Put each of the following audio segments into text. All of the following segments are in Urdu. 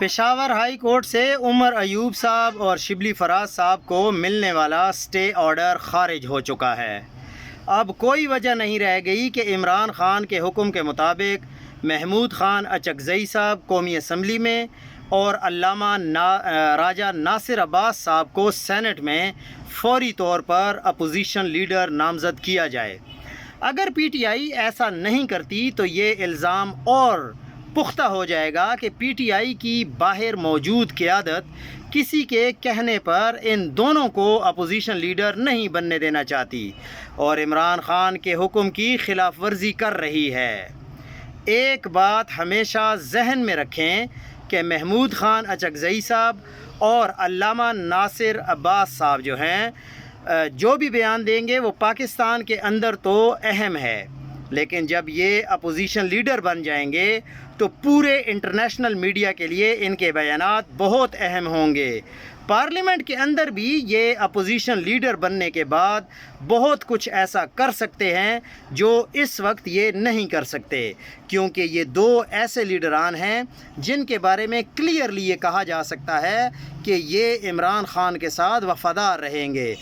پشاور ہائی کورٹ سے عمر ایوب صاحب اور شبلی فراز صاحب کو ملنے والا اسٹے آرڈر خارج ہو چکا ہے۔ اب کوئی وجہ نہیں رہ گئی کہ عمران خان کے حکم کے مطابق محمود خان اچکزئی صاحب قومی اسمبلی میں اور علامہ راجہ ناصر عباس صاحب کو سینٹ میں فوری طور پر اپوزیشن لیڈر نامزد کیا جائے۔ اگر پی ٹی آئی ایسا نہیں کرتی تو یہ الزام اور پختہ ہو جائے گا کہ پی ٹی آئی کی باہر موجود قیادت کسی کے کہنے پر ان دونوں کو اپوزیشن لیڈر نہیں بننے دینا چاہتی اور عمران خان کے حکم کی خلاف ورزی کر رہی ہے۔ ایک بات ہمیشہ ذہن میں رکھیں کہ محمود خان اچکزئی صاحب اور علامہ ناصر عباس صاحب جو ہیں جو بھی بیان دیں گے وہ پاکستان کے اندر تو اہم ہے، لیکن جب یہ اپوزیشن لیڈر بن جائیں گے تو پورے انٹرنیشنل میڈیا کے لیے ان کے بیانات بہت اہم ہوں گے۔ پارلیمنٹ کے اندر بھی یہ اپوزیشن لیڈر بننے کے بعد بہت کچھ ایسا کر سکتے ہیں جو اس وقت یہ نہیں کر سکتے، کیونکہ یہ دو ایسے لیڈران ہیں جن کے بارے میں کلیئرلی یہ کہا جا سکتا ہے کہ یہ عمران خان کے ساتھ وفادار رہیں گے۔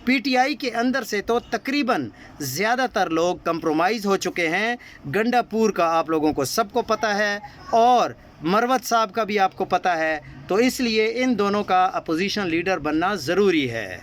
پی ٹی آئی کے اندر سے تو تقریباً زیادہ تر لوگ کمپرومائز ہو چکے ہیں۔ گنڈا پور کا آپ لوگوں کو سب کو پتہ ہے اور مروت صاحب کا بھی آپ کو پتہ ہے، تو اس لیے ان دونوں کا اپوزیشن لیڈر بننا ضروری ہے۔